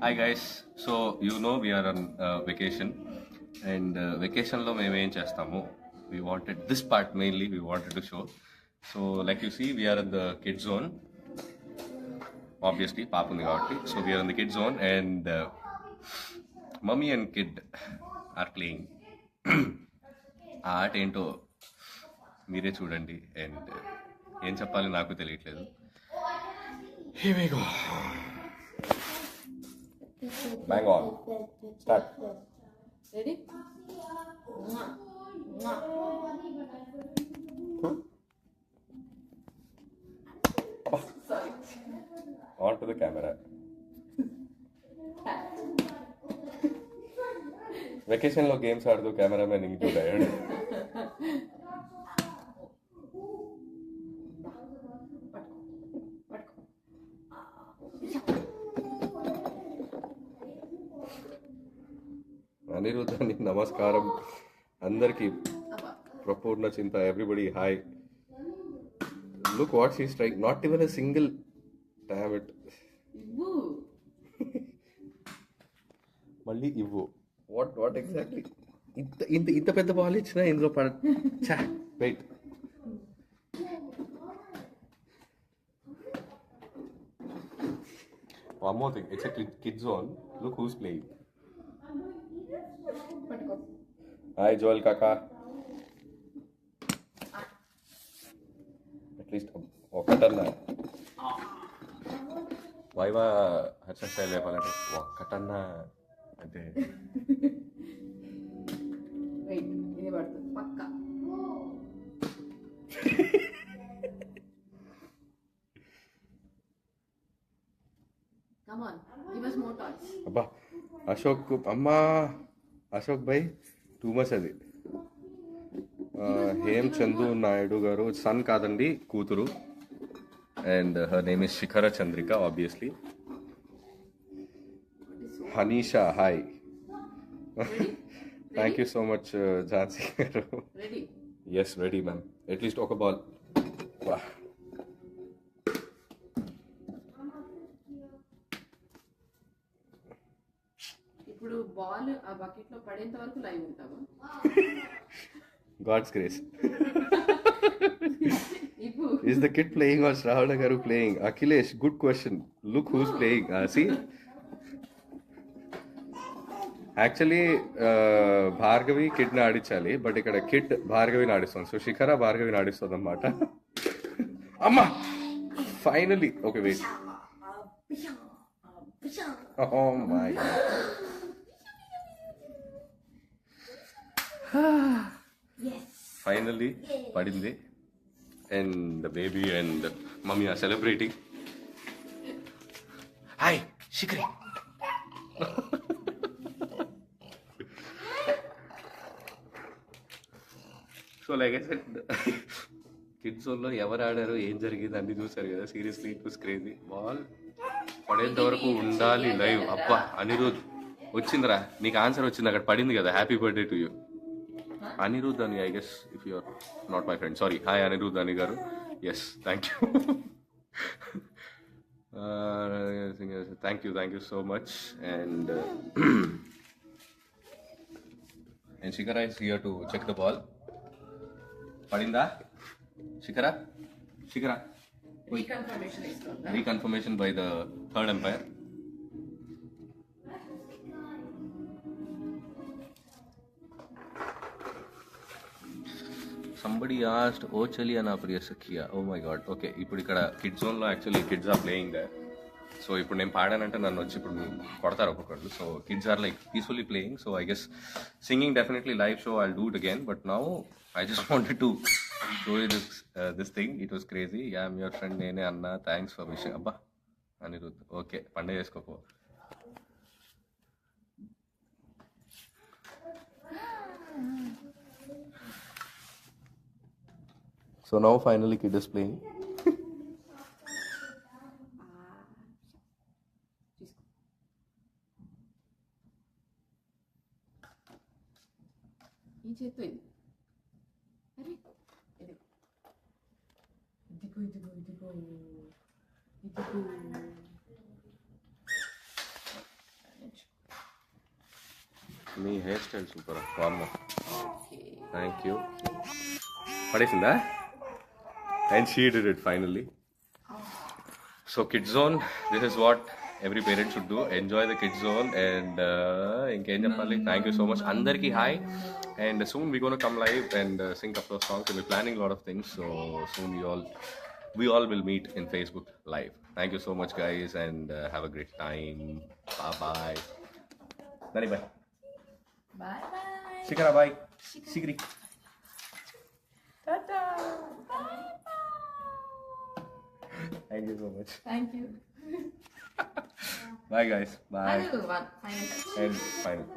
Hi guys. So we are on vacation, and vacation lo మేము ఏం చేస్తాము. We wanted this part mainly. We wanted to show. So like you see, we are in the kid zone. Obviously, పాప ఉంది కాబట్టి. So we are in the kid zone, and mummy and kid are playing. ఆ ఆట ఏంటో మీరే చూడండి, and ఏం చెప్పాలి నాకు తెలియట్లేదు. Here we go. Bang on. Start. Ready? Mwah. Mwah. Sorry. On to the camera. Vacation లో గేమ్స్ ఆడుతూ కెమెరామెన్ ఇంటూ టైర్డ్. అనిరుద్ధానికి నమస్కారం. అందరికి ప్రపూర్ణ చింత. Everybody hi. Look what she strike. Not even a single damn it. మళ్ళీ ఇవ్వు. What exactly. ఇంత పెద్ద ball ఇచ్చినా ఇందులో wait. One more thing, it's a kid zone. Look who's playing. Hi Joel Kaka. At least ఒకటన్నా Viva Harsha style చెప్పాలంటే ఒక్కటన్నా అంటే ఇది పడుతుంది పక్కా. Come on, give us more toys. అబ్బా అశోక్ అమ్మా అశోక్ భాయ్ టూ మచ్ అది. హేమ్ చందు నాయుడు గారు సన్ కాదండి, కూతురు. And her name is Shikhara Chandrika obviously. Hanisha hi. Thank you so much Jhansi garu. Yes ready ma'am. At least ఒక బాల్. ఇప్పుడు బాల్ ఆ బకెట్ లో పడేంత వరకు లైవ్ ఉంటావా? God's grace. Is the kid playing or Shravana garu playing? Akhilesh, good question. Look who's playing. See? Actually, Bhargavi kid ni ఆడించాలి, but ఇక్కడ kid భార్గవిని ఆడిస్తుంది. సో శిఖర భార్గవిని ఆడిస్తుంది అన్నమాట. అమ్మా finally. Okay wait. Oh my God. Finally పడింది, and baby and mummy are celebrating. Hi Shikhari. So like I said, kids జోన్లో ఎవరు ఆడారు, ఏం జరిగింది అన్ని చూసారు కదా. Seriously it was crazy. Ball పడేంత వరకు ఉండాలి లైవ్. అబ్బా అనిరుద్ వచ్చిందిరా, నీకు ఆన్సర్ వచ్చింది, అక్కడ పడింది కదా. Happy birthday to you Anirudh Ani, I guess, if you're not my friend. Sorry. Hi, Anirudh Ani garu. Yes, thank you. Thank you so much. And and Shikara is here to check the ball. Padinda? Shikara? Reconfirmation is done. Reconfirmation by the third umpire. Somebody asked, oh chali ana priya sakhiya. Oh my god. Okay, ఇప్పుడు ఇక్కడ kid zone లో actually kids are playing there. So ఇప్పుడు నేను పాడానంటే నన్ను వచ్చి ఇప్పుడు కొడతారు ఒక్కొక్కళ్ళు. So kids are like peacefully playing. So I guess singing definitely live show I'll do it again. But now I just wanted to show you this thing. It was crazy. Am your friend నేనే అన్నా. Thanks for wishing. అబ్బా Anirudh. Okay పండుగ చేసుకోపో. So now finally kid is playing. ఈ చేత్తో ఇది. అరే ఇది. ఇదిగో. మీ హెయిర్ స్టైల్ సూపర్ వామ్మో ఓకే థ్యాంక్ యూ పడేసిందా and she did it finally so kid zone this is what every parent should do enjoy the kid zone and ఇంకేం చెప్పాలి థ్యాంక్ యూ సో మచ్ అందరికీ hi and soon we gonna come live and sync up those songs we planning lot of things so soon we all will meet in Facebook live. Thank you so much guys and have a great time. Bye bye. Nani bye. Bye bye Shikara bye. Shikri. Tata Thank you so much. Thank you Bye guys. Bye. Final And final.